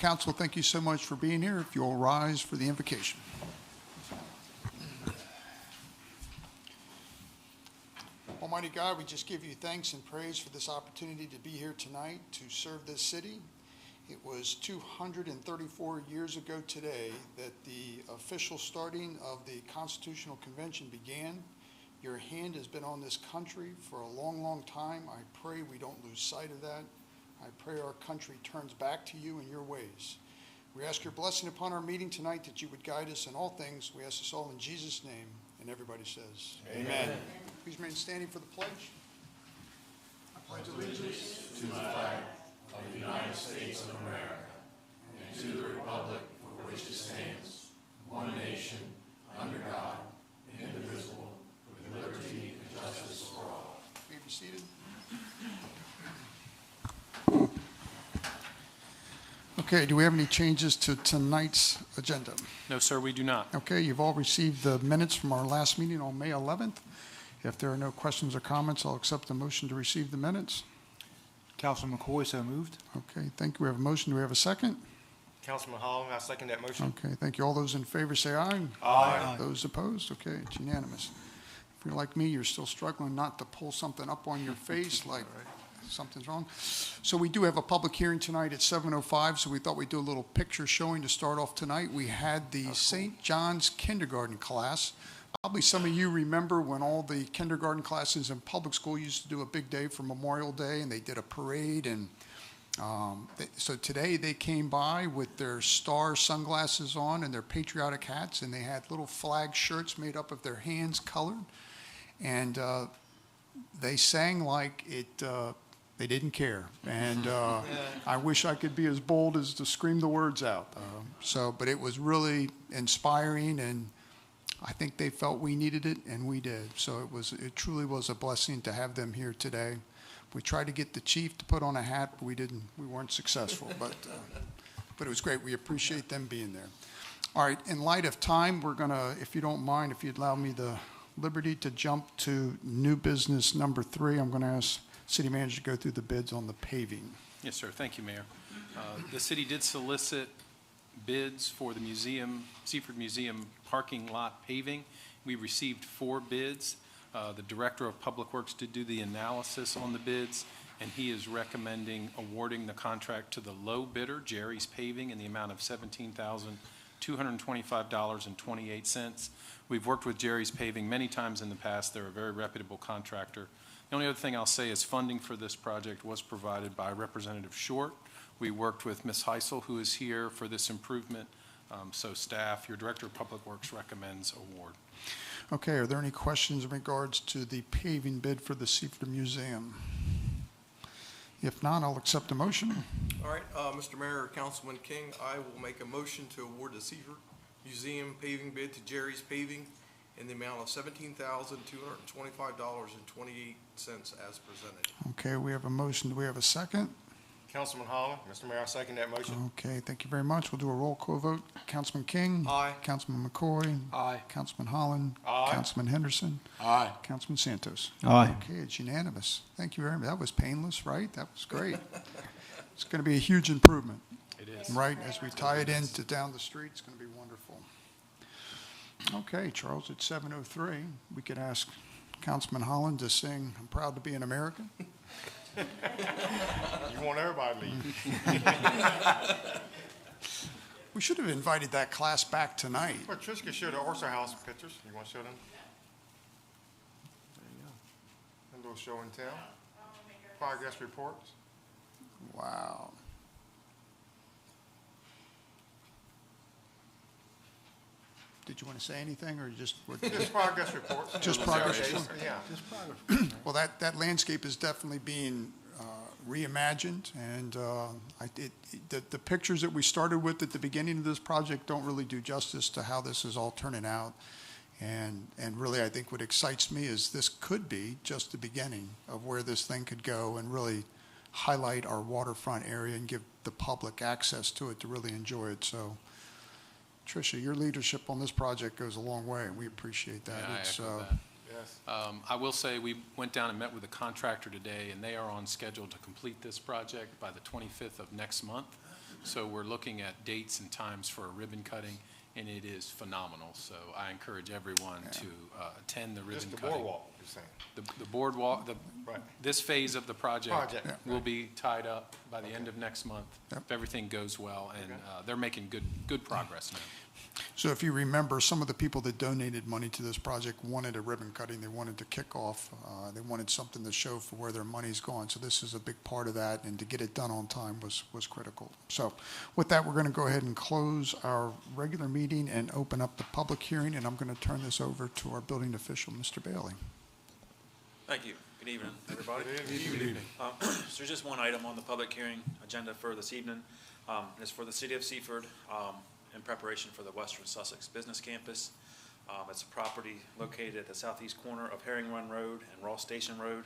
council, thank you so much for being here. If you'll rise for the invocation. Almighty God, we just give you thanks and praise for this opportunity to be here tonight to serve this city. It was 234 years ago today that the official starting of the Constitutional Convention began. Your hand has been on this country for a long, long time. I pray we don't lose sight of that. I pray our country turns back to you in your ways. We ask your blessing upon our meeting tonight, that you would guide us in all things. We ask this all in Jesus' name. And everybody says, Amen. Please remain standing for the pledge. I pledge allegiance to the flag of the United States of America and to the republic for which it stands, one nation, under God, indivisible, with liberty and justice for all. May you be seated. Okay, do we have any changes to tonight's agenda? No, sir, we do not. Okay, you've all received the minutes from our last meeting on May 11th. If there are no questions or comments, I'll accept the motion to receive the minutes. Councilman McCoy, so moved. Okay, thank you. We have a motion. Do we have a second? Councilman Holland, I second that motion. Okay, thank you. All those in favor say aye. Aye. Those opposed? Okay, it's unanimous. If you're like me, you're still struggling not to pull something up on your face like something's wrong. So we do have a public hearing tonight at 7:05, so we thought we'd do a little picture showing to start off tonight. We had the St. John's kindergarten class. Probably some of you remember when all the kindergarten classes in public school used to do a big day for Memorial Day, and they did a parade. And so today they came by with their star sunglasses on and their patriotic hats, and they had little flag shirts made up of their hands colored. And they sang like it. They didn't care, and I wish I could be as bold as to scream the words out. But it was really inspiring, and I think they felt we needed it, and we did. So it truly was a blessing to have them here today. We tried to get the chief to put on a hat, but we weren't successful. But it was great. We appreciate them being there. All right. In light of time, we're gonna, if you don't mind, if you'd allow me the liberty to jump to new business number 3, I'm going to ask City Manager to go through the bids on the paving. Yes, sir. Thank you, Mayor. The city did solicit bids for the Seaford Museum parking lot paving. We received 4 bids. The Director of Public Works did do the analysis on the bids, and he is recommending awarding the contract to the low bidder, Jerry's Paving, in the amount of $17,225.28. We've worked with Jerry's Paving many times in the past. They're a very reputable contractor. The only other thing I'll say is funding for this project was provided by Representative Short. We worked with Ms. Heisel, who is here for this improvement. So staff, your Director of Public Works recommends award. Okay, are there any questions in regards to the paving bid for the Seaford Museum? If not, I'll accept a motion. All right, Mr. Mayor, Councilman King, I will make a motion to award the Seaford Museum paving bid to Jerry's Paving in the amount of $17,225.28 as presented. Okay, we have a motion. Do we have a second? Councilman Holland, Mr. Mayor, I second that motion. Okay, thank you very much. We'll do a roll call vote. Councilman King? Aye. Councilman McCoy? Aye. Councilman Holland? Aye. Councilman Henderson? Aye. Councilman Santos? Aye. Okay, it's unanimous. Thank you very much. That was painless, right? That was great. It's going to be a huge improvement. It is. Right, as we tie it into down the street, it's going to be wonderful. Okay, Charles, it's 7:03. We could ask Councilman Holland to sing "I'm Proud to Be an American." You want everybody to leave. We should have invited that class back tonight. Well, Trish can show the Orsa House pictures. You want to show them? There you go. A little show and tell. Progress reports. Wow. Did you want to say anything, or just progress reports? Just progress reports. Yeah. Well, that landscape is definitely being reimagined, and the pictures that we started with at the beginning of this project don't really do justice to how this is all turning out. And really, I think what excites me is this could be just the beginning of where this thing could go, and really highlight our waterfront area and give the public access to it to really enjoy it. So, Tricia, your leadership on this project goes a long way, and we appreciate that. Yeah, It's, I echo that. Yes. I will say we went down and met with a contractor today, and they are on schedule to complete this project by the 25th of next month. So we're looking at dates and times for a ribbon cutting, and it is phenomenal. So I encourage everyone to attend the ribbon Just the cutting. boardwalk, you're saying? The boardwalk, Right. this phase of the project Project, yeah. will be tied up by the end of next month, Yep. if everything goes well, and Okay. they're making good progress now. So if you remember, some of the people that donated money to this project wanted a ribbon cutting. They wanted to kick off. They wanted something to show for where their money's gone. So this is a big part of that, and to get it done on time was critical. So with that, we're going to go ahead and close our regular meeting and open up the public hearing, and I'm going to turn this over to our building official, Mr. Bailey. Thank you. Good evening, everybody. Good evening. So there's just one item on the public hearing agenda for this evening. It's for the city of Seaford in preparation for the Western Sussex Business Campus. It's a property located at the southeast corner of Herring Run Road and Ross Station Road.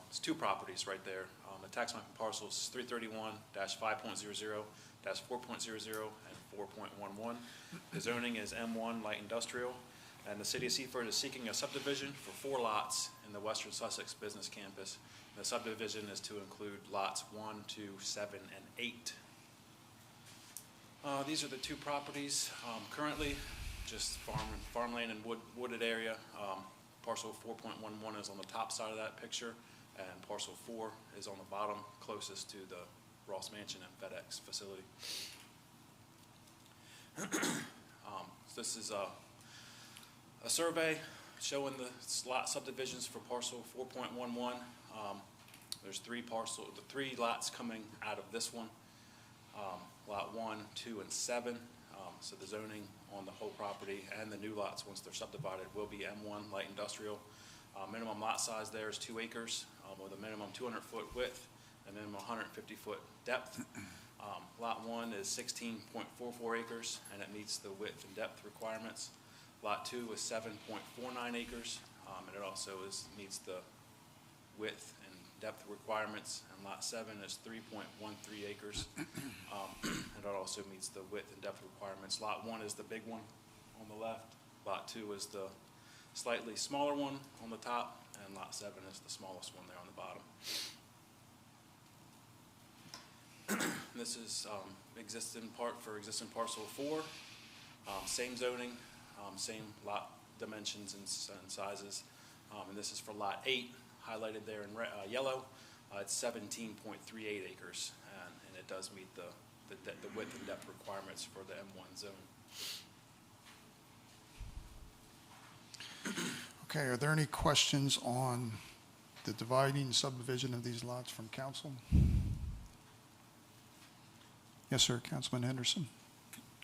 It's two properties right there. The tax map parcel is 331-5.00-4.00 and 4.11. The zoning is M1 Light Industrial. And the city of Seaford is seeking a subdivision for 4 lots in the Western Sussex Business Campus. The subdivision is to include lots 1, 2, 7, and 8. These are the two properties currently, just farmland and wooded area. Parcel 4.11 is on the top side of that picture, and parcel 4 is on the bottom, closest to the Ross Mansion and FedEx facility. This is a survey showing the lot subdivisions for parcel 4.11. There's 3 lots coming out of this one. Lot 1, 2, and 7. So the zoning on the whole property and the new lots, once they're subdivided, will be M1 Light Industrial. Minimum lot size there is 2 acres with a minimum 200-foot width and minimum 150-foot depth. Lot 1 is 16.44 acres, and it meets the width and depth requirements. Lot 2 is 7.49 acres, and it also meets the width and depth requirements. And Lot 7 is 3.13 acres, and it also meets the width and depth requirements. Lot 1 is the big one on the left. Lot 2 is the slightly smaller one on the top, and Lot 7 is the smallest one there on the bottom. This is existing parcel 4, same zoning, same lot dimensions and sizes, and this is for lot 8, highlighted there in yellow. It's 17.38 acres, and it does meet the width and depth requirements for the M1 zone. Okay, are there any questions on the dividing subdivision of these lots from council? Yes, sir, Councilman Henderson.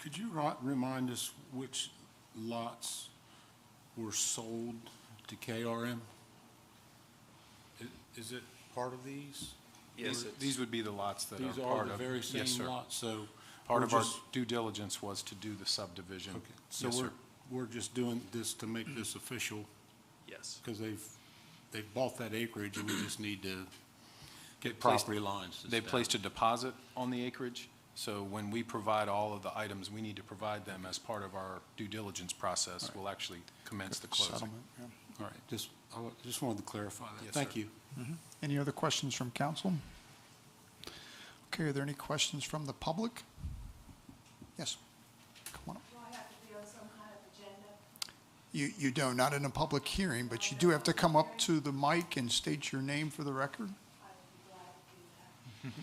Could you remind us which lots were sold to KRM? Is it part of these? Yes, These would be the lots that are These part are of. the very Yes, same sir. lots, so. Part we're of our just- due diligence was to do the subdivision. Okay, so Yes, sir. we're just doing this to make this official, yes. because they've bought that acreage, and we just need to get placed- property lines. They placed a deposit on the acreage, so when we provide all of the items, we need to provide them as part of our due diligence process. We'll actually commence the closing. Settlement, yeah. All right, I just wanted to clarify that. Yes, Thank sir. you. Any other questions from council? Okay, are there any questions from the public? Yes. Come on up. Do I have to be on some kind of agenda? You don't, not in a public hearing, but you do have to come up to the mic and state your name for the record. I would be glad to do that.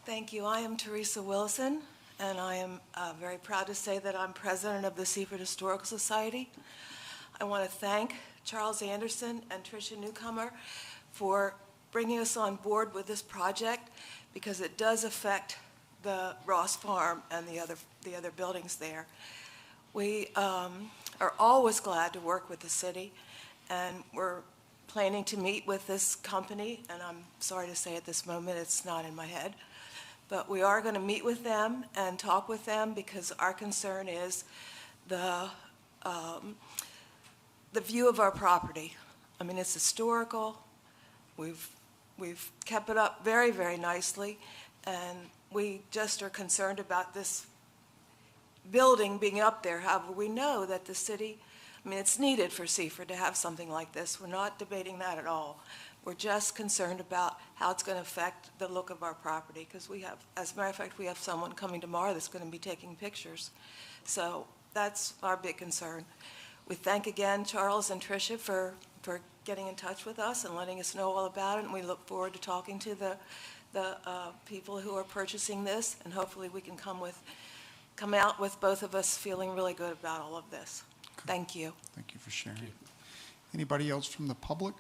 Thank you. I am Teresa Wilson, and I am very proud to say that I'm president of the Seaford Historical Society. I want to thank Charles Anderson and Tricia Newcomer for bringing us on board with this project, because it does affect the Ross Farm and the other buildings there. We are always glad to work with the city, and we're planning to meet with this company, and I'm sorry to say at this moment it's not in my head, but we are going to meet with them and talk with them, because our concern is the view of our property. I mean, it's historical. We've kept it up very, very nicely, and we just are concerned about this building being up there. However, we know that the city, I mean, it's needed for Seaford to have something like this. We're not debating that at all. We're just concerned about how it's going to affect the look of our property, because we have, as a matter of fact, we have someone coming tomorrow that's going to be taking pictures. So that's our big concern. We thank again Charles and Tricia for getting in touch with us and letting us know all about it, and we look forward to talking to the people who are purchasing this, and hopefully we can come out with both of us feeling really good about all of this. Thank you. Thank you for sharing. Anybody else from the public?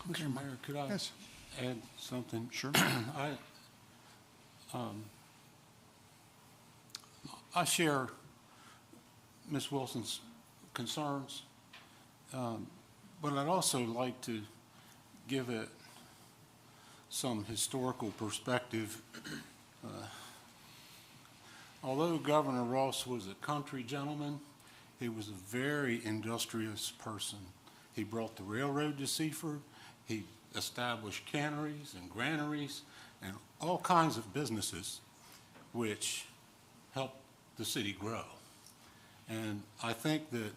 Okay, Mr. Mayor, could I Yes. add something? Sure. I share Ms. Wilson's concerns, but I'd also like to give it some historical perspective. Although Governor Ross was a country gentleman, he was a very industrious person. He brought the railroad to Seaford. He established canneries and granaries and all kinds of businesses which helped the city grow. And I think that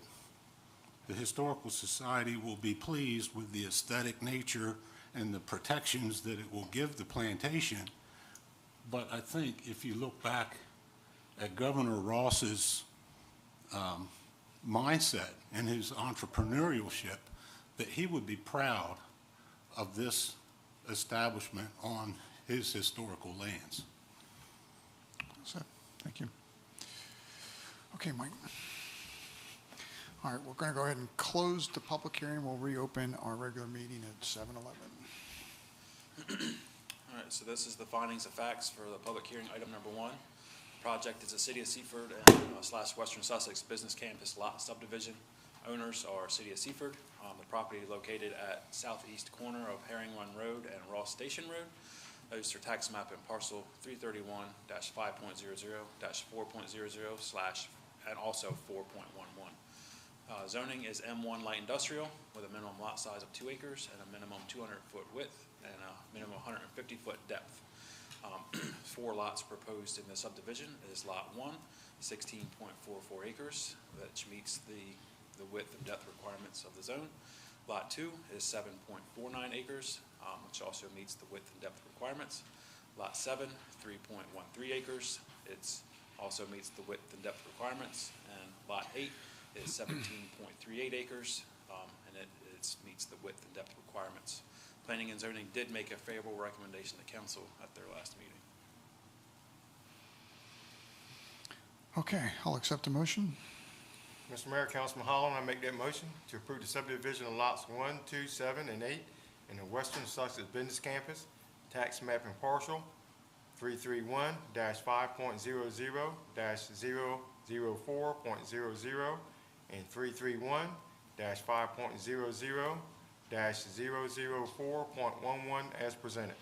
the Historical Society will be pleased with the aesthetic nature and the protections that it will give the plantation. But I think if you look back at Governor Ross's mindset and his entrepreneurship, that he would be proud of this establishment on his historical lands. So, thank you. Okay, Mike. All right, we're going to go ahead and close the public hearing. We'll reopen our regular meeting at 7:11. All right, so this is the findings of facts for the public hearing, item number 1. Project is the City of Seaford and / Western Sussex Business Campus Lot Subdivision. Owners are City of Seaford. The property located at southeast corner of Herring Run Road and Ross Station Road. Oyster tax map and parcel 331-5.00-4.00/ and also 4.11. Zoning is M1 light industrial with a minimum lot size of 2 acres and a minimum 200-foot width and a minimum 150-foot depth. 4 lots proposed in the subdivision is Lot 1, 16.44 acres, which meets the width and depth requirements of the zone. Lot 2 is 7.49 acres, which also meets the width and depth requirements. Lot 7, 3.13 acres. It also meets the width and depth requirements. And Lot 8 is 17.38 acres, and it meets the width and depth requirements. Planning and Zoning did make a favorable recommendation to council at their last meeting. Okay, I'll accept a motion. Mr. Mayor, Councilman Holland, I make that motion to approve the subdivision of lots 1, 2, 7, and 8 in the Western Sussex Business Campus, tax map and parcel 331-5.00-004.00 and 331-5.00-004.11 as presented.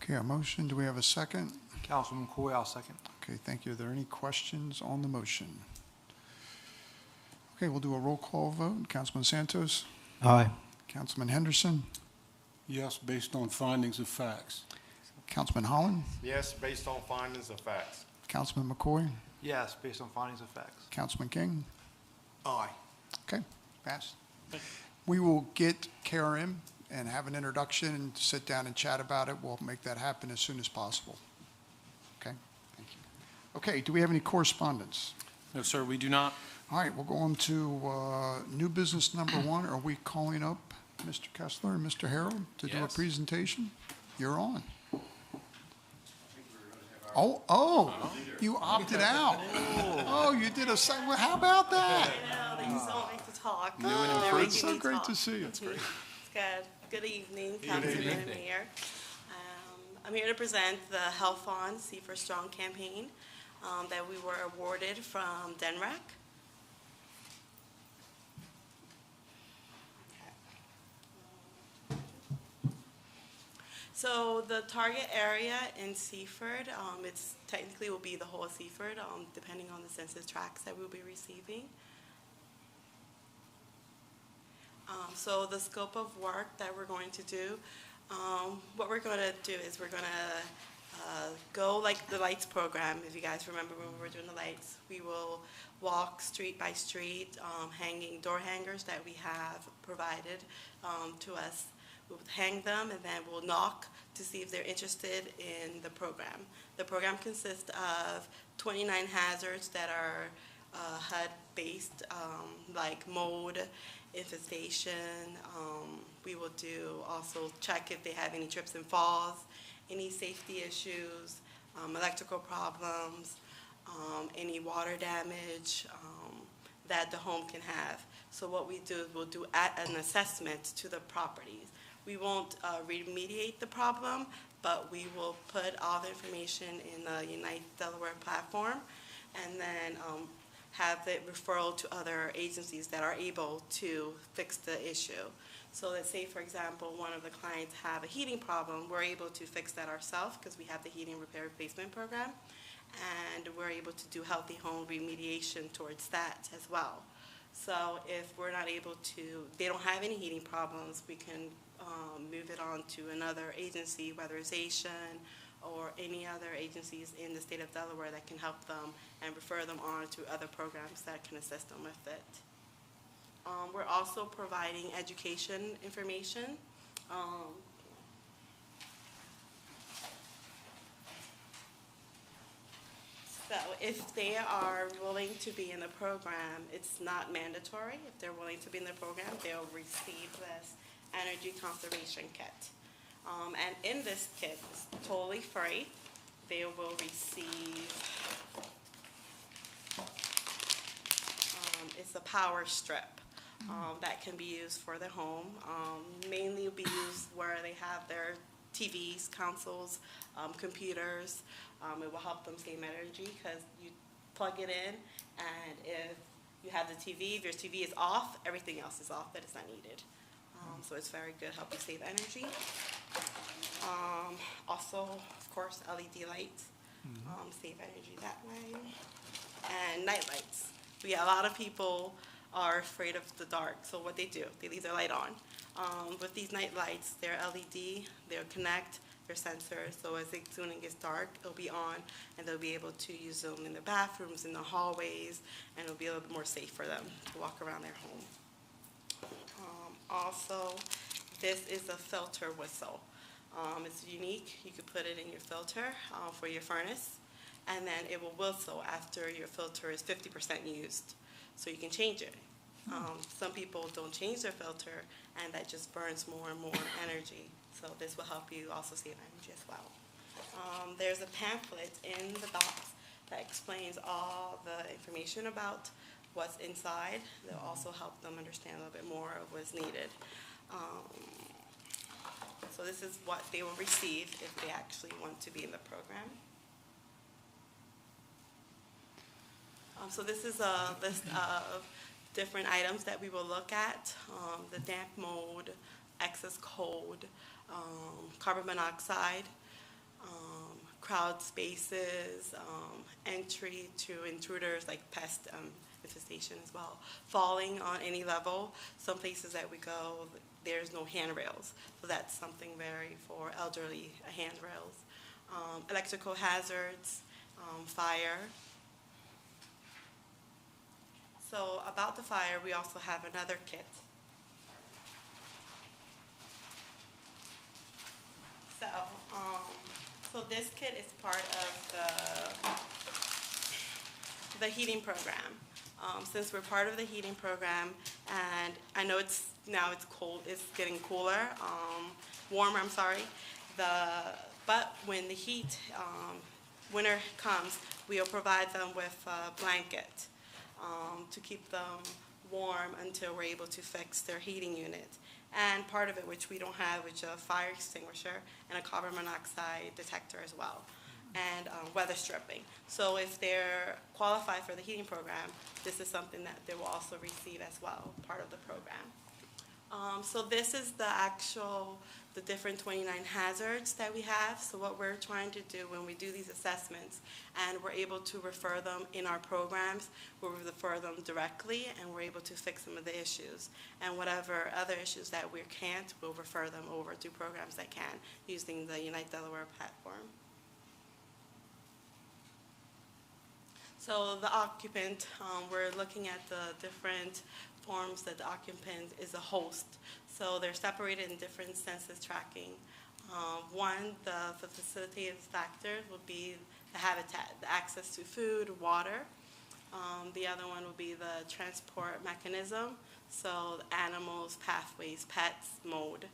Okay, a motion. Do we have a second? Councilman McCoy, I'll second. Okay, thank you. Are there any questions on the motion? Okay, we'll do a roll call vote. Councilman Santos? Aye. Councilman Henderson? Yes, based on findings of facts. Councilman Holland? Yes, based on findings of facts. Councilman McCoy? Yes, based on findings of facts. Councilman King? Aye. Okay, passed. We will get KRM and have an introduction and sit down and chat about it. We'll make that happen as soon as possible. Okay, thank you. Okay, do we have any correspondence? No, sir, we do not. All right, we'll go on to new business number 1. Are we calling up Mr. Kessler and Mr. Harold to do a Yes. presentation? You're on. You opted out. Oh, you did a second. Well, how about that? I know, they just don't like to talk. New and They're improved. making It's so me great talk. to see you. It's good. Good evening, Councilman and Mayor. I'm here to present the Health On Seaford Strong campaign that we were awarded from DENRAC. So the target area in Seaford, it's technically will be the whole of Seaford, depending on the census tracts that we'll be receiving. So the scope of work that we're going to do, what we're going to do is we're going to go like the lights program. If you guys remember when we were doing the lights, we will walk street by street, hanging door hangers that we have provided to us. We'll hang them and then we'll knock to see if they're interested in the program. The program consists of 29 hazards that are HUD-based, like mold, infestation. We will do also check if they have any trips and falls, any safety issues, electrical problems, any water damage that the home can have. So what we do is we'll do an assessment to the properties. We won't remediate the problem, but we will put all the information in the Unite Delaware platform and then have the referral to other agencies that are able to fix the issue. So let's say, for example, one of the clients have a heating problem. We're able to fix that ourselves because we have the heating repair replacement program, and we're able to do healthy home remediation towards that as well. So if we're not able to, they don't have any heating problems, we can move it on to another agency, weatherization, or any other agencies in the state of Delaware that can help them and refer them on to other programs that can assist them with it. We're also providing education information. So if they are willing to be in the program, it's not mandatory. If they're willing to be in the program, they'll receive this energy conservation kit. And in this kit, it's totally free. They will receive, it's a power strip that can be used for the home. Mainly will be used where they have their TVs, consoles, computers. It will help them save energy because you plug it in, and if you have the TV, if your TV is off, everything else is off that is not needed. So it's very good, help you save energy. Also, of course, LED lights, save energy that way. And night lights. A lot of people are afraid of the dark, so what they do, they leave their light on. With these night lights, they're LED, they'll connect, they're sensors, so as soon as it gets dark, it'll be on, and they'll be able to use them in the bathrooms, in the hallways, and it'll be a little bit more safe for them to walk around their home. Also, this is a filter whistle. It's unique. You could put it in your filter for your furnace, and then it will whistle after your filter is 50% used. So you can change it. Some people don't change their filter, and that just burns more and more energy. So this will help you also save energy as well. There's a pamphlet in the box that explains all the information about what's inside. They'll also help them understand a little bit more of what's needed. So this is what they will receive if they actually want to be in the program. So this is a list of different items that we will look at. The damp mold, excess cold, carbon monoxide, crowd spaces, entry to intruders like pest infestation as well. Falling on any level. Some places that we go, there's no handrails. So that's something very for elderly handrails. Electrical hazards, fire. So about the fire, we also have another kit. So this kit is part of the heating program. Since we're part of the heating program, and I know it's cold, it's getting cooler, warmer, I'm sorry. But when the heat, winter comes, we'll provide them with a blanket to keep them warm until we're able to fix their heating unit. And part of it, which we don't have, which is a fire extinguisher and a carbon monoxide detector as well, and weather stripping. So if they're qualified for the heating program, this is something that they will also receive as well, part of the program. So this is the different 29 hazards that we have. So what we're trying to do when we do these assessments, and we're able to refer them in our programs, we'll refer them directly, and we're able to fix some of the issues. And whatever other issues that we can't, we'll refer them over to programs that can, using the Unite Delaware platform. So the occupant, we're looking at the different forms that the occupant is a host. So they're separated in different census tracking. One, the facilitative factors would be the habitat, the access to food, water. The other one would be the transport mechanism, so the animals, pathways, pets, mode.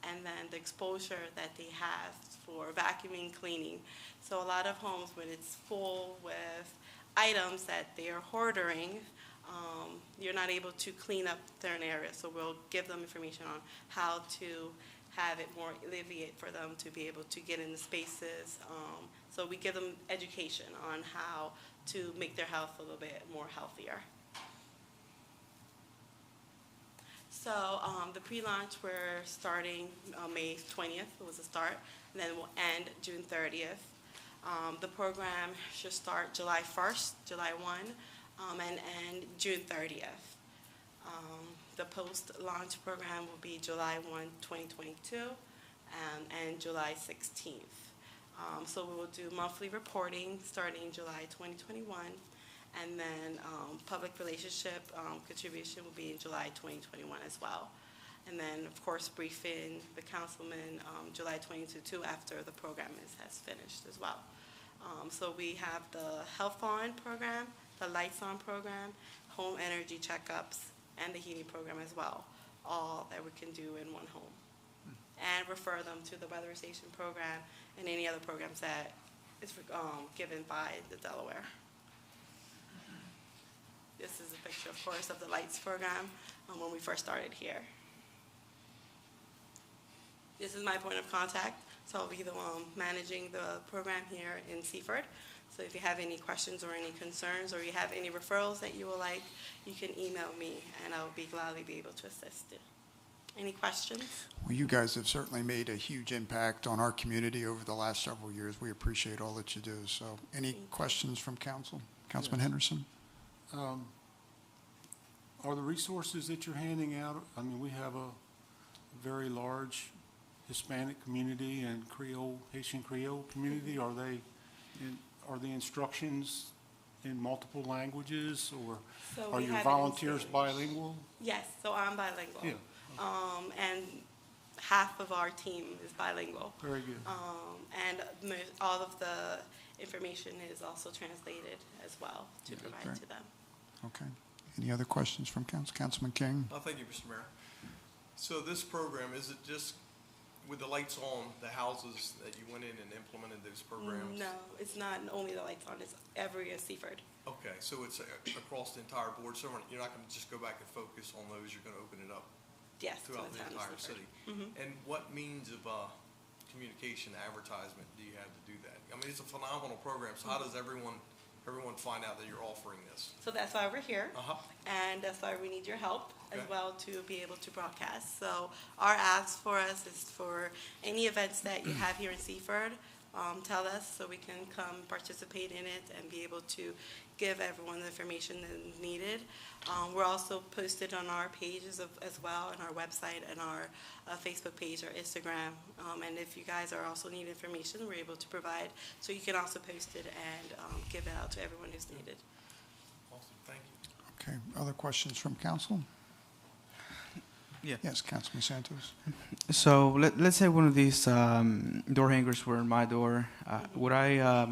And then the exposure that they have for vacuuming, cleaning. So a lot of homes, when it's full with items that they are hoarding, you're not able to clean up certain areas. So we'll give them information on how to have it more alleviate for them to be able to get in the spaces. So we give them education on how to make their health a little bit more healthier. So the pre-launch, we're starting May 20th was the start, and then we'll end June 30th. The program should start July 1st, July 1, and end June 30th. The post-launch program will be July 1, 2022, and July 16th. So we will do monthly reporting starting July 2021, and then public relationship contribution will be in July 2021 as well. And then, of course, briefing the councilman July 22 after the program has finished as well. So we have the Health On program, the Lights On program, home energy checkups, and the heating program as well, all that we can do in one home. And refer them to the weatherization program and any other programs that is given by the Delaware. This is a picture, of course, of the Lights program when we first started here. This is my point of contact, so I'll be the one managing the program here in Seaford. So if you have any questions or any concerns, or you have any referrals that you would like, you can email me, and I'll be gladly be able to assist you. Any questions? Well, you guys have certainly made a huge impact on our community over the last several years. We appreciate all that you do. So any questions from council? Councilman Henderson? Are the resources that you're handing out, I mean, we have a very large Hispanic community and Creole, Haitian Creole community. Are the instructions in multiple languages, or So are we your have it in volunteers Spanish. bilingual? Yes, so I'm bilingual. Yeah. And half of our team is bilingual. Very good. And all of the information is also translated as well to provide great. to them. Okay. Any other questions from council? Councilman King? Thank you, Mr. Mayor. So this program, is it just with the Lights On, the houses that you went in and implemented those programs? No, it's not only the Lights On, it's every Seaford. Okay, so it's across the entire board, so you're not gonna just go back and focus on those, you're gonna open it up Yes. to throughout the town of entire Seaford. city? And what means of communication, advertisement do you have to do that? I mean, it's a phenomenal program, so how does everyone find out that you're offering this? So that's why we're here. And that's why we need your help as Okay. well to be able to broadcast. So our ask for us is for any events that you have here in Seaford, tell us so we can come participate in it and be able to give everyone the information that is needed. We're also posted on our pages as well, on our website and our Facebook page or Instagram. And if you guys are also need information, we're able to provide. So you can also post it and give it out to everyone who's needed. Awesome, thank you. Okay. Other questions from council? Yeah. Yes, Councilman Santos. So let's say one of these door hangers were in my door. Would I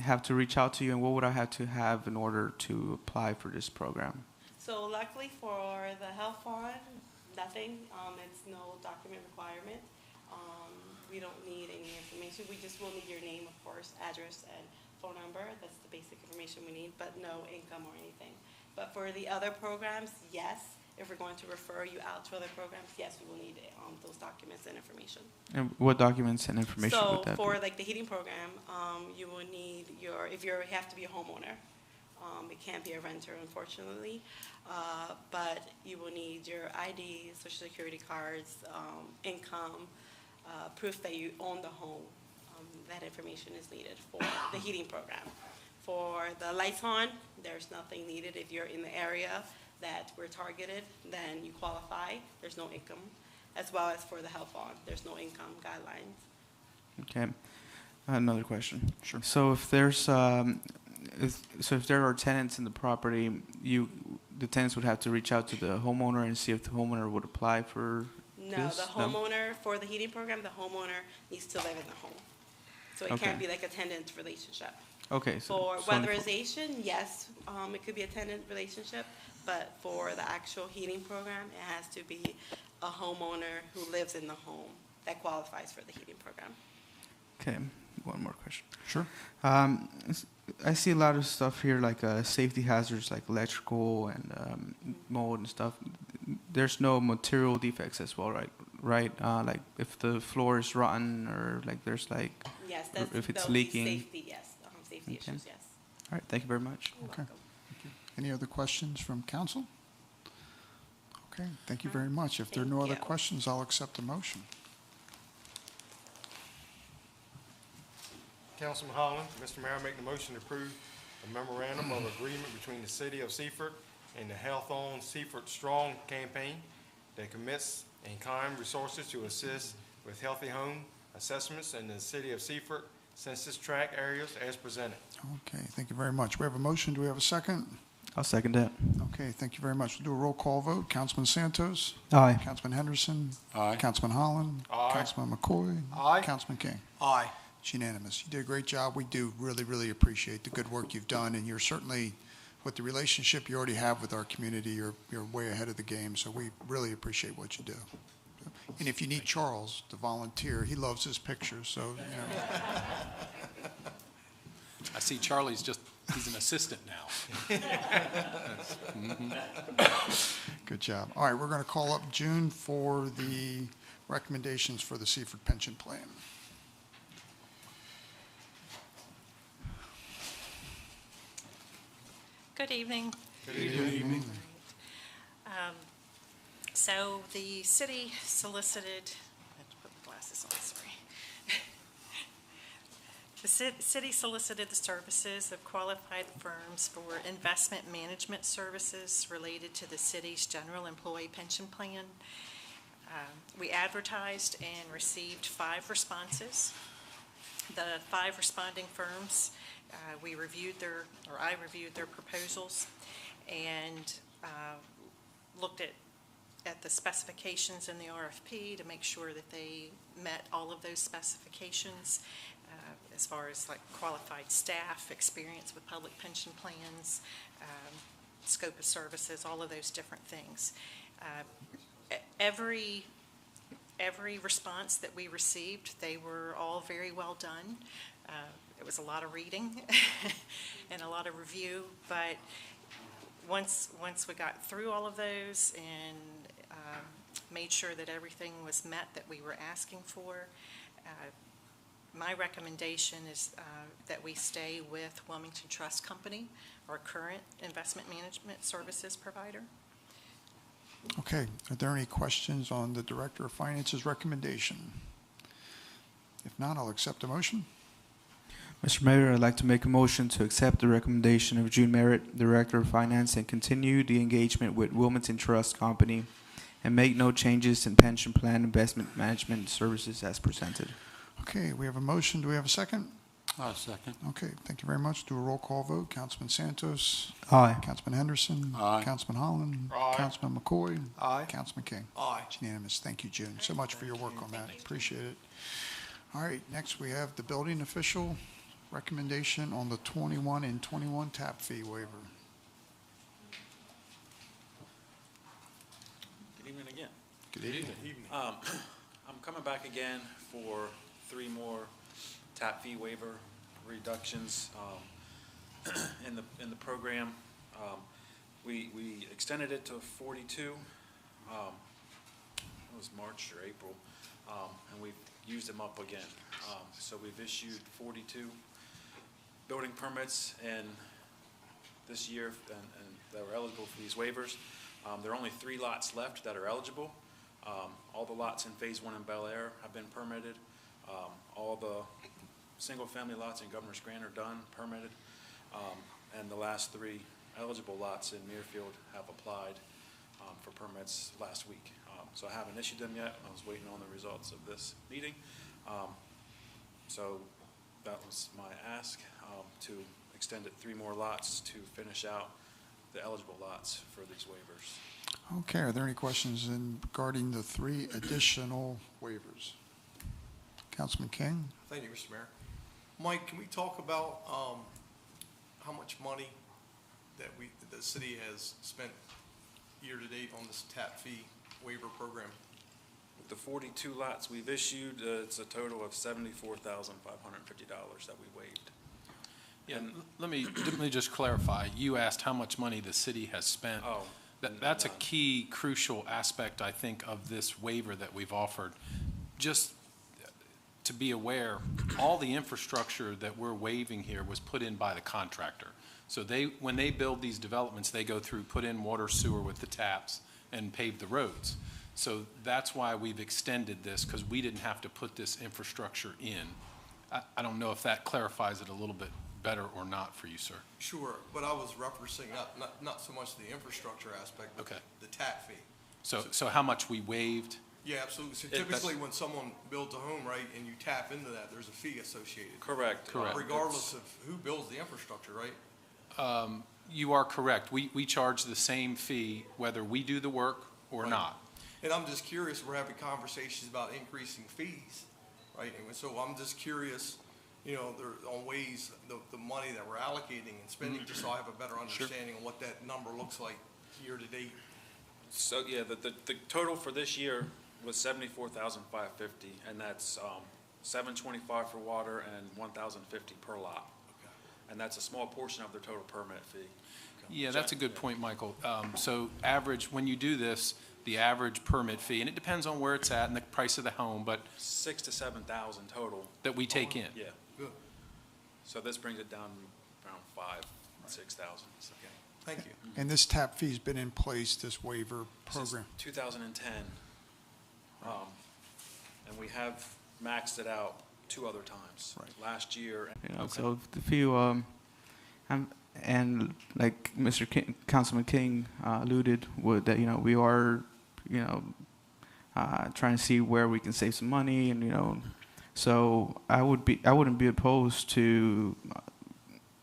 have to reach out to you, and what would I have to have in order to apply for this program? So luckily for the health fund, nothing. It's no document requirement. We don't need any information. We just will need your name, of course, address, and phone number. That's the basic information we need, but no income or anything. But for the other programs, yes. If we're going to refer you out to other programs, yes, we will need those documents and information. And what documents and information would that So for be? like the heating program, you will need you have to be a homeowner. It can't be a renter, unfortunately. But you will need your ID, social security cards, income, proof that you own the home. That information is needed for the heating program. For the Lights On, there's nothing needed. If you're in the area that we're targeted, then you qualify. There's no income, as well as for the Health On. There's no income guidelines. Okay. Another question. Sure. So if there's if there are tenants in the property, the tenants would have to reach out to the homeowner and see if the homeowner would apply for No, this? the homeowner, for the heating program, the homeowner needs to live in the home. So it Okay. can't be like a tenant relationship. Okay. For so only weatherization, yes, it could be a tenant relationship, but for the actual heating program, it has to be a homeowner who lives in the home that qualifies for the heating program. Okay, one more question. Sure. I see a lot of stuff here like safety hazards like electrical and mold and stuff. There's no material defects as well, right? Right? Like if the floor is rotten or like there's like, Yes, or that's, if it's that'll be leaking. safety, yes, safety Okay. issues, yes. All right, thank you very much. You're Okay. welcome. Any other questions from council? Okay, thank you very much. If there are no Thank other you. questions, I'll accept the motion. Councilman Holland, Mr. Mayor, I make the motion to approve a memorandum of agreement between the city of Seaford and the Health On Seaford Strong campaign that commits in-kind resources to assist with healthy home assessments in the city of Seaford census tract areas as presented. Okay, thank you very much. We have a motion. Do we have a second? I'll second that. Okay, thank you very much. We'll do a roll call vote. Councilman Santos? Aye. Councilman Henderson? Aye. Councilman Holland? Aye. Councilman McCoy? Aye. Councilman King? Aye. It's unanimous. You did a great job. We do really, really appreciate the good work you've done, and you're certainly, with the relationship you already have with our community, you're way ahead of the game, so we really appreciate what you do. And if you need Charles to volunteer, he loves his pictures, so, you know. I see Charlie's he's an assistant now. Good job. All right, we're going to call up June for the recommendations for the Seaford Pension Plan. Good evening. Good evening. So the city solicited, I have to put my glasses on, sorry. The city solicited the services of qualified firms for investment management services related to the city's general employee pension plan. We advertised and received 5 responses. The 5 responding firms, I reviewed their proposals and looked at the specifications in the RFP to make sure that they met all of those specifications as far as like qualified staff, experience with public pension plans, scope of services, all of those different things. Every response that we received, they were all very well done. It was a lot of reading and a lot of review, but once we got through all of those and made sure that everything was met that we were asking for, my recommendation is that we stay with Wilmington Trust Company, our current investment management services provider. Okay, are there any questions on the Director of Finance's recommendation? If not, I'll accept a motion. Mr. Mayor, I'd like to make a motion to accept the recommendation of June Merritt, Director of Finance, and continue the engagement with Wilmington Trust Company and make no changes in pension plan investment management services as presented. Okay, we have a motion. Do we have a second? I'll second. Okay, thank you very much. Do a roll call vote. Councilman Santos? Aye. Councilman Henderson? Aye. Councilman Holland? Aye. Councilman McCoy? Aye. Councilman King? Aye. It's unanimous. Thank you, June, so much for your work on that. Appreciate it. All right, next we have the building official recommendation on the 21 and 21 tap fee waiver. Good evening again. Good evening. I'm coming back again for 3 more tap fee waiver reductions in the program. We extended it to 42. It was March or April, and we've used them up again. So we've issued 42 building permits in this year and that were eligible for these waivers. There are only 3 lots left that are eligible. All the lots in Phase 1 in Bel Air have been permitted. All the single-family lots in Governor's Grant are done, permitted. And the last 3 eligible lots in Muirfield have applied for permits last week. So I haven't issued them yet. I was waiting on the results of this meeting. So that was my ask to extended 3 more lots to finish out the eligible lots for these waivers. Okay, are there any questions regarding the 3 additional waivers? Councilman King? Thank you, Mr. Mayor. Mike, can we talk about how much money that the city has spent year-to-date on this tap fee waiver program? With the 42 lots we've issued, it's a total of $74,550 that we waived. Yeah, let me just clarify. You asked how much money the city has spent. Oh, That's a none. key, crucial aspect, I think, of this waiver that we've offered. Just to be aware, all the infrastructure that we're waiving here was put in by the contractor. So when they build these developments, they go through, put in water, sewer with the taps, and pave the roads. So that's why we've extended this, because we didn't have to put this infrastructure in. I don't know if that clarifies it a little bit better or not for you, sir. Sure, but I was referencing not so much the infrastructure aspect, but Okay. the tap fee. So how much we waived? Yeah, absolutely. So That's- typically, when someone builds a home, right, and you tap into that, there's a fee associated. Correct. Correct. Regardless of who builds the infrastructure, right? You are correct. We charge the same fee whether we do the work or Right. not. And I'm just curious, we're having conversations about increasing fees, right? And so I'm just curious, on ways, the money that we're allocating and spending, just so I have a better understanding of what that number looks like year to date. So, yeah, the total for this year was $74,550, and that's $725 for water and $1,050 per lot. And that's a small portion of their total permit fee. Yeah, that's a good point, Michael. So average, when you do this, the average permit fee, and it depends on where it's at and the price of the home, but 6,000 to 7,000 total. that we take in. Yeah. Good. So this brings it down around 5,000, 6,000. Okay, thank you. And this tap fee's been in place, this waiver Since program? 2010. And we have maxed it out 2 other times. Right. Last year. So if you, and like Mr. Councilman King alluded, that, we are, trying to see where we can save some money, and, so I wouldn't be opposed to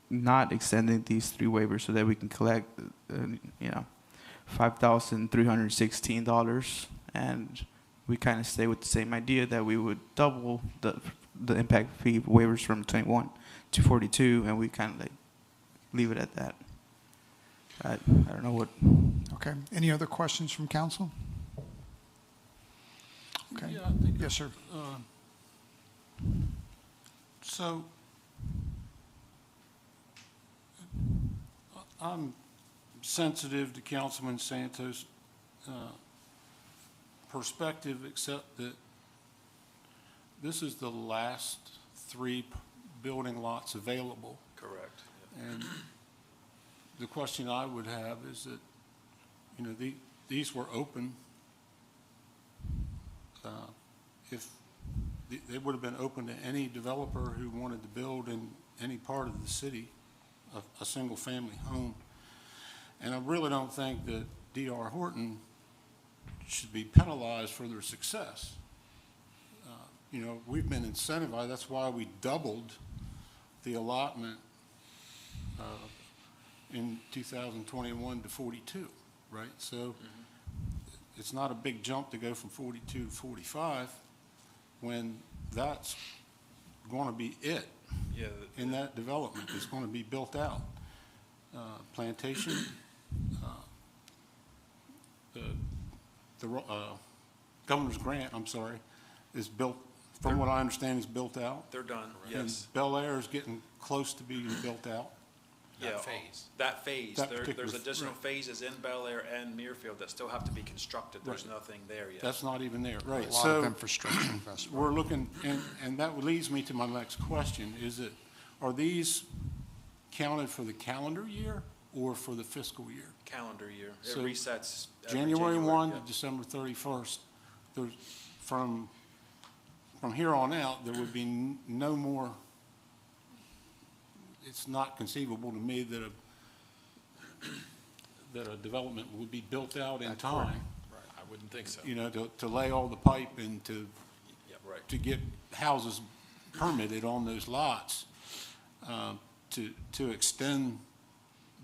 not extending these 3 waivers so that we can collect, $5,316, and we kind of stay with the same idea that we would double the impact fee waivers from 21 to 42, and we kind of like leave it at that. I don't know what. Okay, any other questions from council? Okay, Yeah, I think, yes, sir. so I'm sensitive to Councilman Santos' perspective, except that this is the last 3 building lots available. Correct. And the question I would have is that, these were open. If they would have been open to any developer who wanted to build in any part of the city, a single-family home. And I really don't think that D.R. Horton should be penalized for their success. We've been incentivized. That's why we doubled the allotment in 2021 to 42, right? So it's not a big jump to go from 42 to 45 when that's going to be it. Yeah. In that development is going to be built out. Plantation, the Governor's Grant, I'm sorry, is built, from what I understand, is built out. They're done, And yes. Bel Air is getting close to being built out. Yeah, phase. That phase. That There's particular- additional right. phases in Bel Air and Muirfield that still have to be constructed. There's Right. nothing there yet. That's not even there, A right? lot of infrastructure investment. We're looking, and that leads me to my next question, is that, are these counted for the calendar year or for the fiscal year? Calendar year. It So, resets every January 1 yeah. to December 31st, there's, from here on out, there would be no more, it's not conceivable to me that a development would be built out in time, Right, I wouldn't think so. to lay all the pipe and Yeah, right. to get houses permitted on those lots, to extend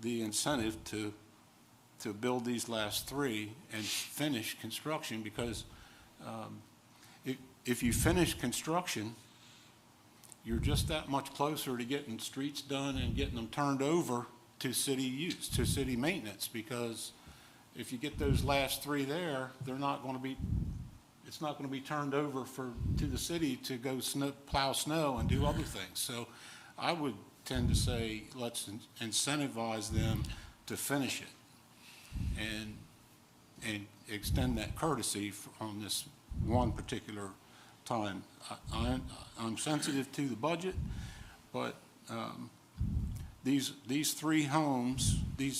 the incentive to build these last three and finish construction, because if you finish construction, you're just that much closer to getting streets done and getting them turned over to city use, to city maintenance, because if you get those last three there, they're not going to be, it's not going to be turned over to the city to go plow snow and do other things. So I would tend to say, let's incentivize them to finish it and extend that courtesy on this one particular time. I'm sensitive to the budget, but these three homes, the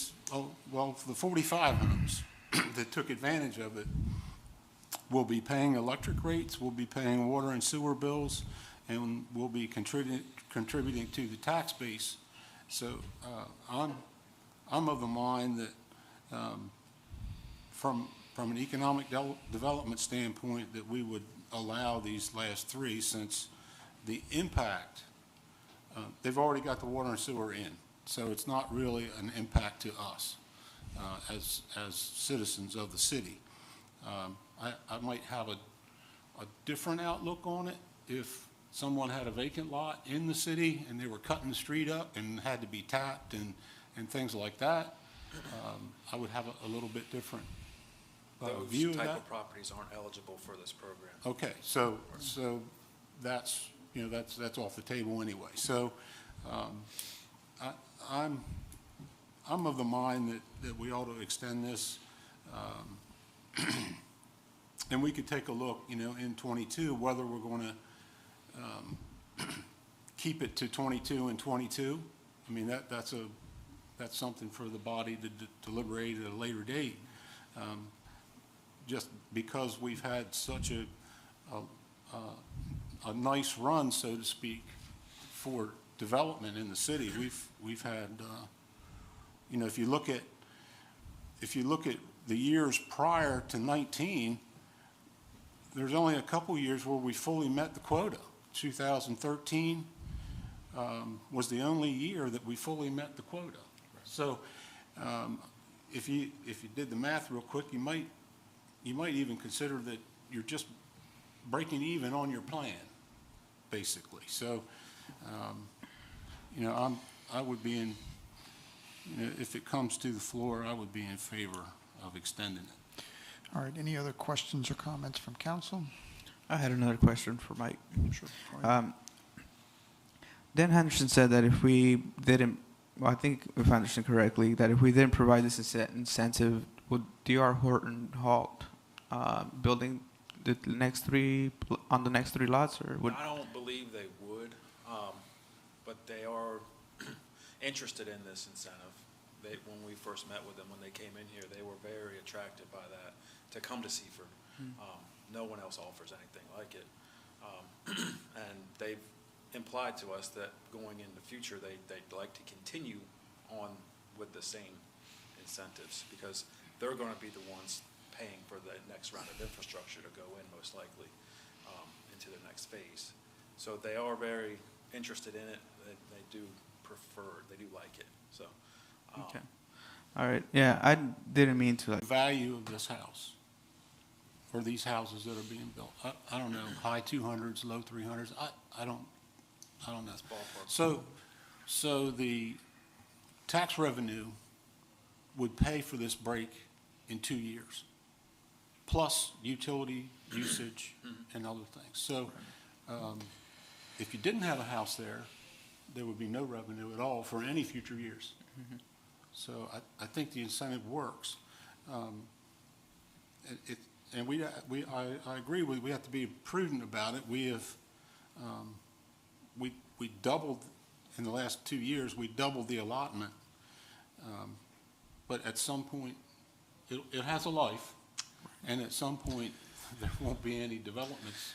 45 homes that took advantage of it will be paying electric rates, will be paying water and sewer bills, and will be contributing to the tax base. So I'm of the mind that from an economic development standpoint, that we would allow these last three, since the impact, they've already got the water and sewer in, so it's not really an impact to us as citizens of the city. I might have a different outlook on it if someone had a vacant lot in the city and they were cutting the street up and had to be tapped and things like that. I would have a little bit different view of that. Those type of properties aren't eligible for this program. Okay, so that's, you know, that's off the table anyway. So I'm of the mind that we ought to extend this, and we could take a look, you know, in 22 whether we're going to keep it to 22 and 22. I mean, that's something for the body to deliberate at a later date. Just because we've had such a nice run, so to speak, for development in the city. We've had, you know, if you look at the years prior to 19, there's only a couple years where we fully met the quota. 2013 was the only year that we fully met the quota. So if you did the math real quick, you might even consider that you're just breaking even on your plan, basically. So, you know, I would be in, you know, if it comes to the floor, I would be in favor of extending it. All right, any other questions or comments from council? I had another question for Mike. Sure. Go ahead. Dan Henderson said that if we didn't, well, I think if I understand correctly, that if we didn't provide this incentive, would DR Horton halt building the next three lots, or would? I don't believe they would, but they are interested in this incentive. When we first met with them, when they came in here, they were very attracted by that, to come to Seaford. No one else offers anything like it. And they've implied to us that going in the future, they'd like to continue on with the same incentives, because they're going to be the ones paying for the next round of infrastructure to go in, most likely, into the next phase. So they are very interested in it. They do prefer, they do like it. So. Okay. All right. Yeah, I didn't mean to. The value of this house, or these houses that are being built, I don't know, high 200s, low 300s. I don't know. So the tax revenue would pay for this break in 2 years, plus utility usage and other things. So if you didn't have a house there, there would be no revenue at all for any future years. So I think the incentive works. And I agree with, we have to be prudent about it. We have, we doubled, in the last 2 years, we doubled the allotment. But at some point, it has a life, and at some point, there won't be any developments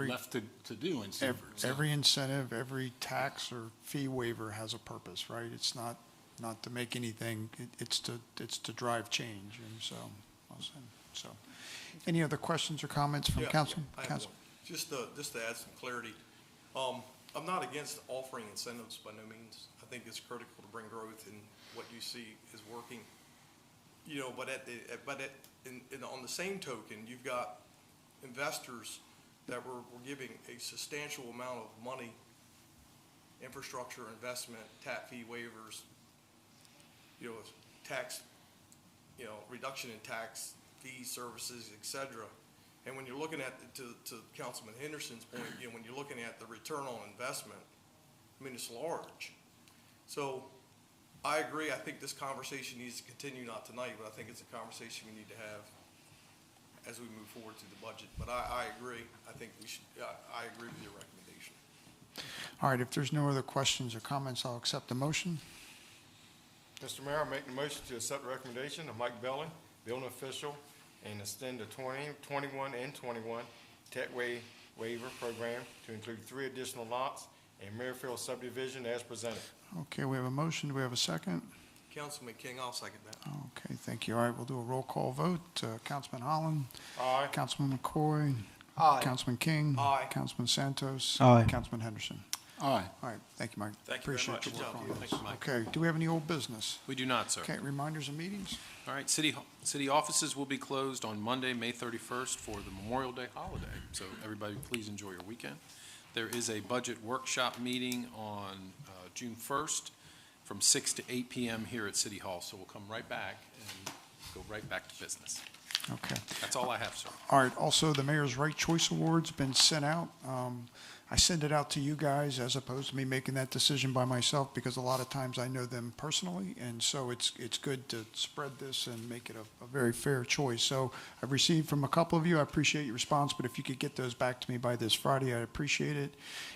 left to do in Seaford. Every incentive, every tax or fee waiver has a purpose, right? It's not to make anything, it's to drive change, and so, any other questions or comments from council? I have one. Just to add some clarity. I'm not against offering incentives by no means. I think it's critical to bring growth, and what you see is working. You know, but on the same token, you've got investors that were giving a substantial amount of money, infrastructure investment, tap fee waivers, you know, tax, you know, reduction in tax fees, services, et cetera. And when you're looking at, to Councilman Henderson's point, you know, when you're looking at the return on investment, I mean, it's large. So I agree. I think this conversation needs to continue, not tonight, but I think it's a conversation we need to have as we move forward to the budget. But I agree. I think we should, I agree with your recommendation. All right, if there's no other questions or comments, I'll accept the motion. Mr. Mayor, I make the motion to accept the recommendation of Mike Belling, building official, and extend the 21 and 21 Techway waiver program to include 3 additional lots in Merrifield subdivision as presented. Okay, we have a motion. Do we have a second? Councilman King, I'll second that. Okay, thank you. All right, we'll do a roll call vote. Councilman Holland? Aye. Councilman McCoy? Aye. Councilman King? Aye. Councilman Santos? Aye. Councilman Henderson? Aye. All right, thank you, Mike. Thank you very Appreciate much. your work Good on job. this. Thank you, Mike. Okay, do we have any old business? We do not, sir. Okay, reminders of meetings? All right, city offices will be closed on Monday, May 31st for the Memorial Day holiday, so everybody please enjoy your weekend. There is a budget workshop meeting on June 1st from 6 to 8 p.m. here at City Hall, so we'll come right back and go right back to business. Okay. That's all I have, sir. All right, also, the Mayor's Right Choice Award's been sent out. I send it out to you guys as opposed to me making that decision by myself, because a lot of times I know them personally, and so it's good to spread this and make it a very fair choice. So I've received from a couple of you. I appreciate your response, but if you could get those back to me by this Friday, I'd appreciate it.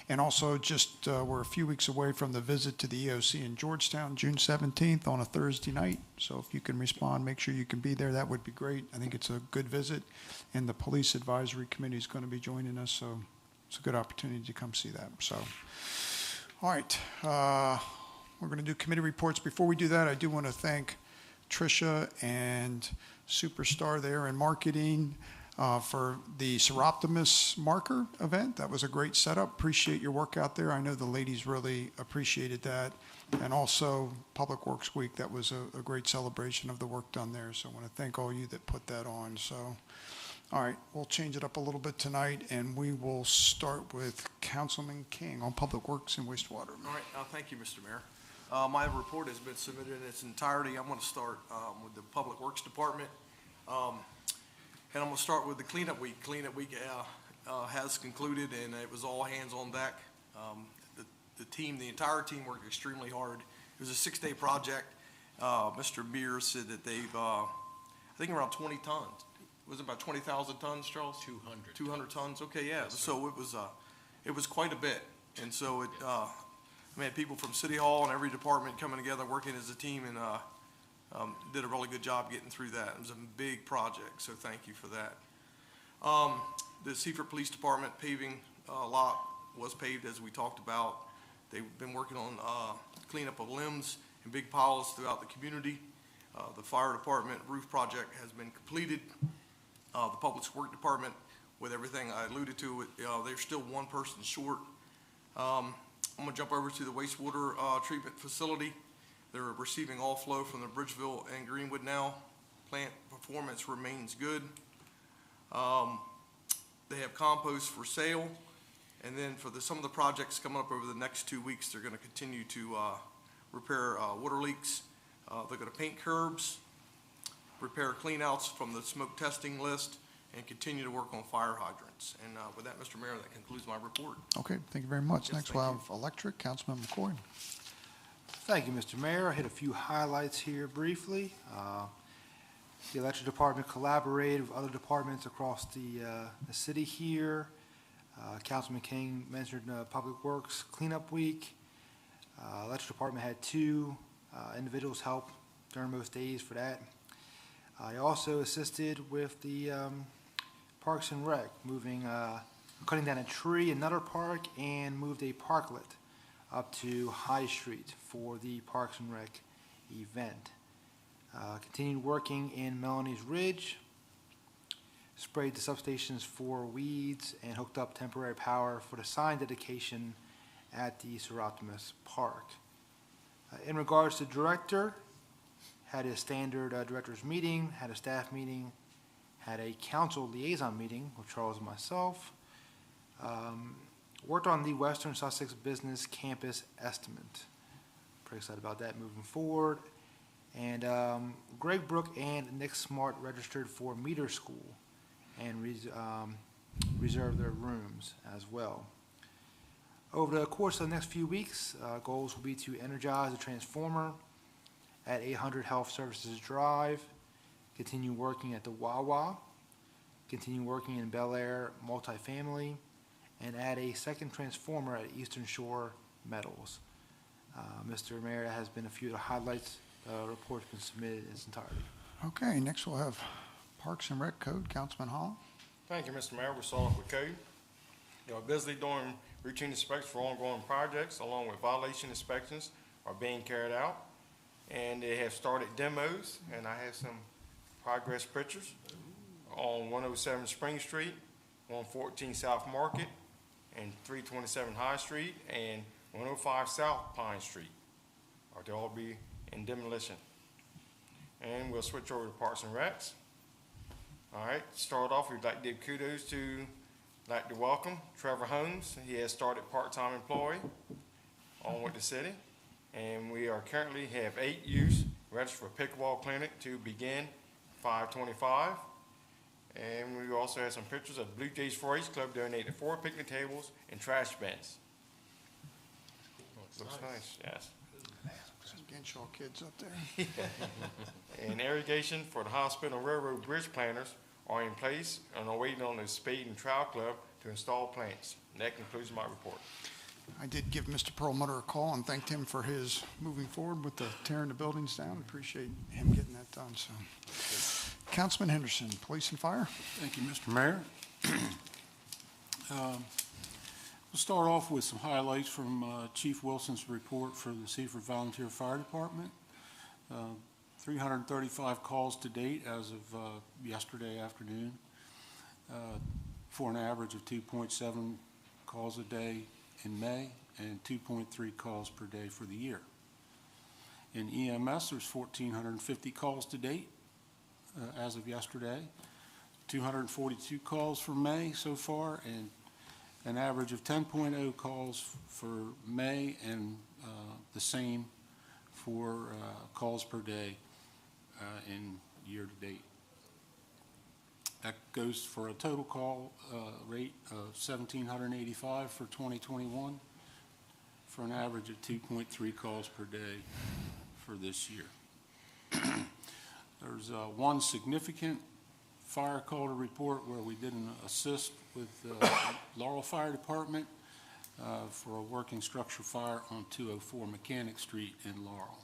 And also, just we're a few weeks away from the visit to the EOC in Georgetown, June 17th on a Thursday night. So if you can respond, make sure you can be there. That would be great. I think it's a good visit, and the Police Advisory Committee is going to be joining us, so it's a good opportunity to come see that. So, all right, we're going to do committee reports. Before we do that, I do want to thank Tricia and Superstar there in marketing for the Seroptimus marker event. That was a great setup. Appreciate your work out there. I know the ladies really appreciated that. And also Public Works Week, that was a great celebration of the work done there. So I want to thank all you that put that on. So, all right, we'll change it up a little bit tonight, and we will start with Councilman King on Public Works and Wastewater. All right, thank you, Mr. Mayor. My report has been submitted in its entirety. I'm going to start with the Public Works Department. And I'm going to start with the cleanup week. Cleanup week has concluded, and it was all hands on deck. The entire team worked extremely hard. It was a 6-day project. Mr. Beer said that they've, I think around 20 tons. Was it about 20,000 tons, Charles? 200. 200 tons, okay, yeah. Yes, So it was quite a bit. And so I had people from City Hall and every department coming together, working as a team, and did a really good job getting through that. It was a big project, so thank you for that. The Seaford Police Department paving lot was paved, as we talked about. They've been working on cleanup of limbs and big piles throughout the community. The fire department roof project has been completed. The Public Works Department, with everything I alluded to, they're still one person short. I'm going to jump over to the wastewater treatment facility. They're receiving all flow from the Bridgeville and Greenwood now. Plant performance remains good. They have compost for sale. And then for some of the projects coming up over the next 2 weeks, they're going to continue to repair water leaks. They're going to paint curbs, repair cleanouts from the smoke testing list, and continue to work on fire hydrants. And with that, Mr. Mayor, that concludes my report. Okay, thank you very much. Yes, Next, we'll thank have Electric, Councilman McCoy. Thank you, Mr. Mayor. I hit a few highlights here briefly. The electric department collaborated with other departments across the city here. Councilman King mentioned Public Works Cleanup Week. Electric department had 2 individuals help during most days for that. I also assisted with the Parks and Rec, cutting down a tree in another park, and moved a parklet up to High Street for the Parks and Rec event. Continued working in Melanie's Ridge, sprayed the substations for weeds, and hooked up temporary power for the sign dedication at the Sir Optimus Park. In regards to director, had a standard director's meeting, had a staff meeting, had a council liaison meeting with Charles and myself. Worked on the Western Sussex Business Campus estimate. Pretty excited about that moving forward. And Greg Brook and Nick Smart registered for meter school and reserved their rooms as well. Over the course of the next few weeks, goals will be to energize the transformer at 800 Health Services Drive, continue working at the Wawa, continue working in Bel Air multifamily, and add a second transformer at Eastern Shore Metals. Mr. Mayor, that has been a few of the highlights. Report's been submitted in its entirety. Okay, next we'll have Parks and Rec Code, Councilman Hall. Thank you, Mr. Mayor. We'll start off with code. They are busily doing routine inspections for ongoing projects, along with violation inspections are being carried out. And they have started demos, and I have some progress pictures on 107 Spring Street, 114 South Market, and 327 High Street, and 105 South Pine Street. They'll all be in demolition. And we'll switch over to Parks and Recs. All right, start off, we'd like to give kudos to, like to welcome Trevor Holmes. He has started part-time employee on with the city. And we are currently have 8 youths registered for pickleball clinic to begin 5/25. And we also have some pictures of Blue Jays 4-H Club donated 4 picnic tables and trash bins. Looks nice, yes. Some Genshaw kids up there. And irrigation for the hospital and railroad bridge planters are in place and are waiting on the Spade and Trowel Club to install plants. And that concludes my report. I did give Mr. Perlmutter a call and thanked him for his moving forward with the tearing the buildings down. Appreciate him getting that done, so. Councilman Henderson, Police and Fire. Thank you, Mr. Mayor. We'll start off with some highlights from Chief Wilson's report for the Seaford Volunteer Fire Department. 335 calls to date as of yesterday afternoon, for an average of 2.7 calls a day in May and 2.3 calls per day for the year. In EMS, there's 1,450 calls to date as of yesterday, 242 calls for May so far, and an average of 10.0 calls for May and the same for calls per day in year to date. That goes for a total call rate of 1,785 for 2021 for an average of 2.3 calls per day for this year. There's one significant fire call to report where we did an assist with Laurel Fire Department for a working structure fire on 204 Mechanic Street in Laurel.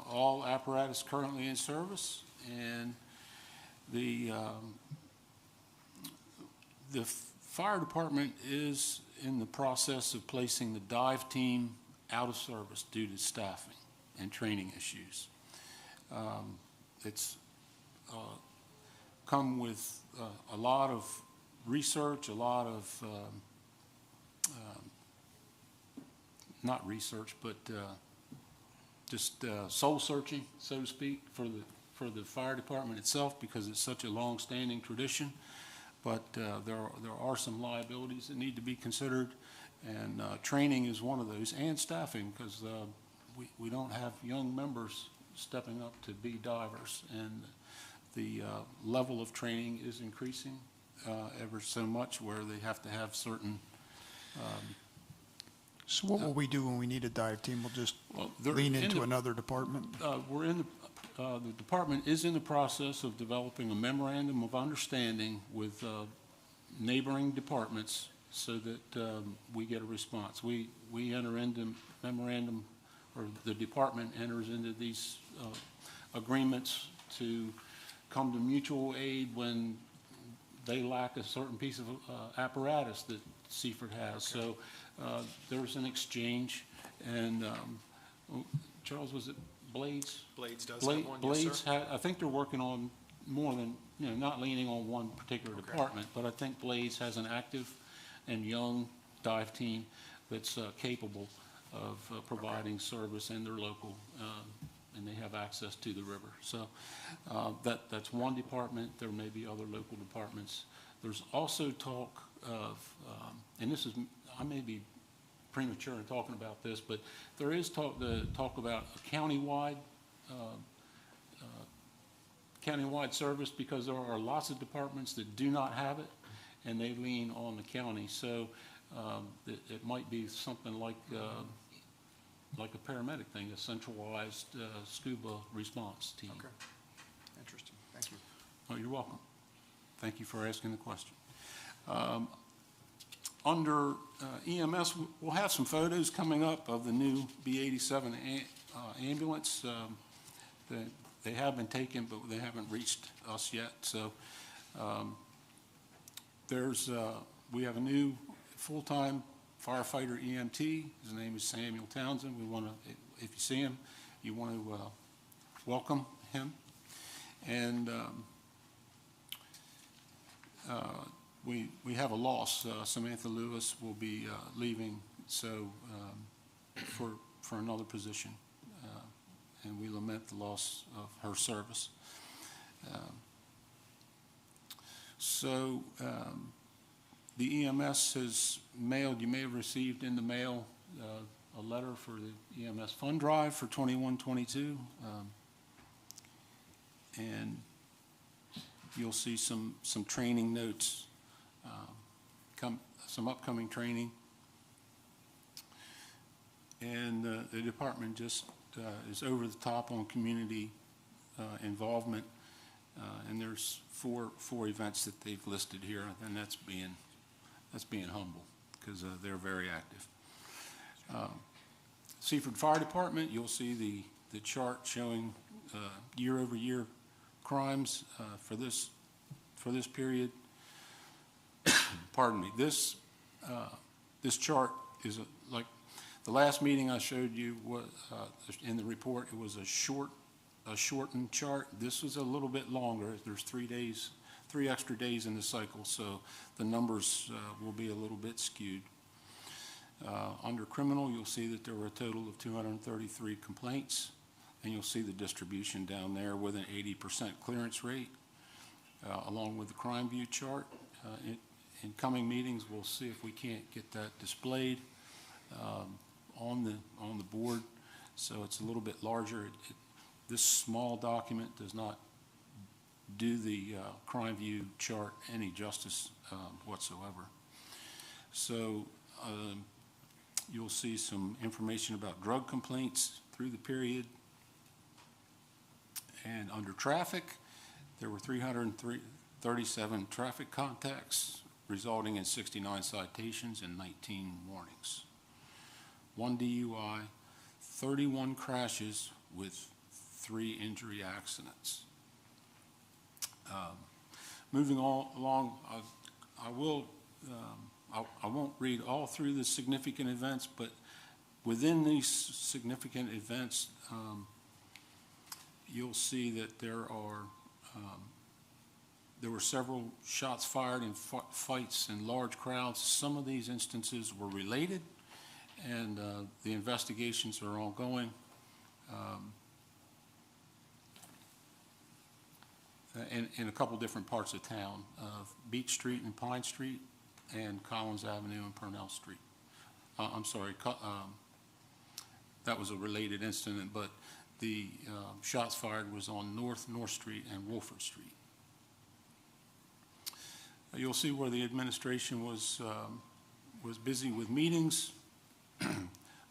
All apparatus currently in service, and the fire department is in the process of placing the dive team out of service due to staffing and training issues. It's come with a lot of research, a lot of not research, but just soul searching, so to speak, for the fire department itself, because it's such a long-standing tradition. But there are some liabilities that need to be considered, and training is one of those, and staffing, because we don't have young members stepping up to be divers, and the level of training is increasing ever so much, where they have to have certain. So what will we do when we need a dive team? We'll just lean into another department? We're in the department is in the process of developing a memorandum of understanding with neighboring departments so that we get a response. We enter into memorandum, or the department enters into these agreements to come to mutual aid when they lack a certain piece of apparatus that Seaford has. Okay. So there's an exchange, and Charles, was it Blades? Blades does have one, Blades, yes, sir. I think they're working on more than, not leaning on one particular department, but I think Blades has an active and young dive team. that's capable of providing service, and they're local, and they have access to the river. So that's one department. There may be other local departments. There's also talk of, and this is, I may be premature in talking about this, but there is talk about a countywide service, because there are lots of departments that do not have it, and they lean on the county. So it might be something like a paramedic thing, a centralized scuba response team. Okay. Interesting. Thank you. Oh, you're welcome. Thank you for asking the question. Under EMS, we'll have some photos coming up of the new B-87 ambulance. They have been taken, but they haven't reached us yet. So we have a new full-time firefighter EMT. His name is Samuel Townsend. We want to, if you see him, you want to welcome him. And we have a loss. Samantha Lewis will be leaving, so for another position, and we lament the loss of her service. The EMS has mailed, you may have received in the mail a letter for the EMS fund drive for 21-22, and you'll see some training notes, some upcoming training, and the department just is over the top on community involvement, and there's four events that they've listed here, and that's being humble, because they're very active. Seaford Fire Department, you'll see the chart showing year-over-year crimes for this period. Pardon me. This chart is like the last meeting I showed you was in the report. It was a shortened chart. This was a little bit longer. There's 3 extra days in the cycle, so the numbers will be a little bit skewed. Under criminal, you'll see that there were a total of 233 complaints, and you'll see the distribution down there with an 80% clearance rate, along with the crime view chart. In coming meetings, we'll see if we can't get that displayed on the board, so it's a little bit larger. This small document does not do the crime view chart any justice whatsoever. So you'll see some information about drug complaints through the period. And under traffic, there were 337 traffic contacts, resulting in 69 citations and 19 warnings. 1 DUI, 31 crashes with 3 injury accidents. Moving along, I won't read all through the significant events, but within these significant events, you'll see that there were several shots fired in fights in large crowds. Some of these instances were related, and the investigations are ongoing. In a couple different parts of town, Beach Street and Pine Street, and Collins Avenue and Purnell Street. I'm sorry, that was a related incident, but the shots fired was on North Street and Wolford Street. You'll see where the administration was busy with meetings,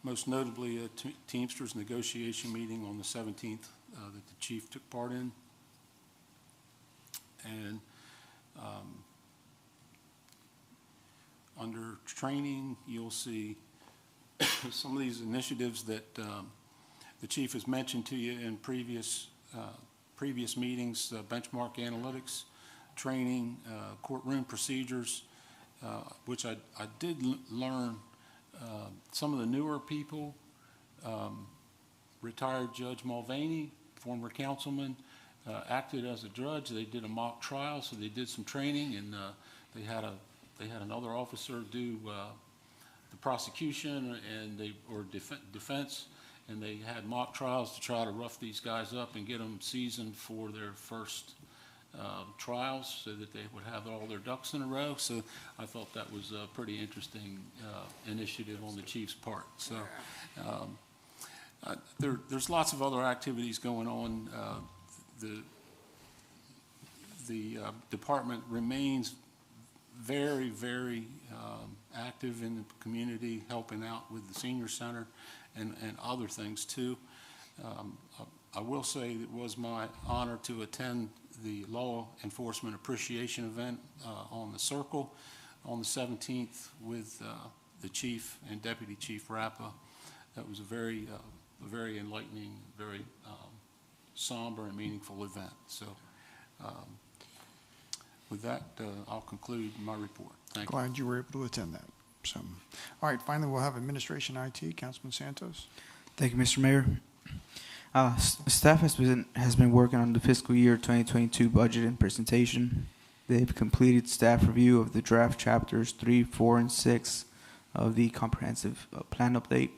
most notably a Teamsters negotiation meeting on the 17th that the chief took part in. And under training, you'll see some of these initiatives that the chief has mentioned to you in previous meetings: benchmark analytics, training, courtroom procedures, which I did learn. Some of the newer people, retired Judge Mulvaney, former councilman, acted as a judge. They did a mock trial, so they did some training, and they had another officer do the prosecution and defense, and they had mock trials to try to rough these guys up and get them seasoned for their first trials so that they would have all their ducks in a row. So I thought that was a pretty interesting initiative on the chief's part. So there's lots of other activities going on. The department remains very, very active in the community, helping out with the senior center and other things too. I will say it was my honor to attend the Law Enforcement Appreciation event on the Circle on the 17th with the Chief and Deputy Chief Rappa. That was a very enlightening, very somber and meaningful event. So with that, I'll conclude my report. Thank you. Glad you were able to attend that. So, all right, finally, we'll have Administration IT, Councilman Santos. Thank you, Mr. Mayor. Staff has been working on the fiscal year 2022 budget and presentation. They've completed staff review of the draft chapters 3, 4, and 6 of the comprehensive plan update,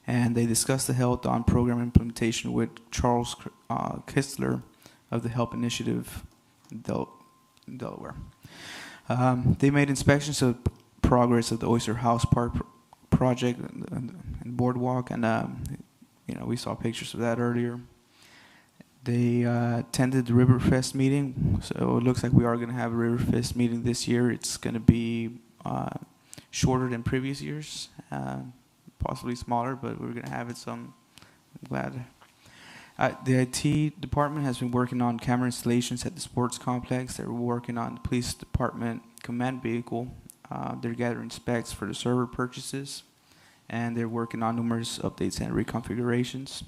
and they discussed the Health on program implementation with Charles Kistler of the Help Initiative in Delaware. They made inspections of progress of the Oyster House Park project and boardwalk, and we saw pictures of that earlier. They attended the Riverfest meeting, so it looks like we are going to have a Riverfest meeting this year. It's going to be shorter than previous years, possibly smaller, but we're going to have it, so I'm glad. The IT department has been working on camera installations at the sports complex. They're working on the police department command vehicle. They're gathering specs for the server purchases, and they're working on numerous updates and reconfigurations.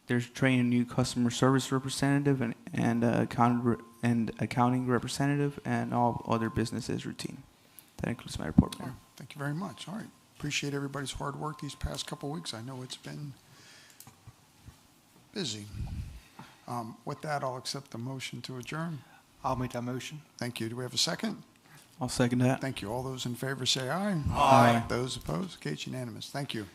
They're training a new customer service representative and accounting representative, and all other business as routine. That includes my report, Mayor. Thank you very much. All right. Appreciate everybody's hard work these past couple weeks. I know it's been busy. With that, I'll accept the motion to adjourn. I'll make that motion. Thank you. Do we have a second? I'll second that. Thank you. All those in favor say aye. Aye. Those opposed? Okay, it's unanimous. Thank you.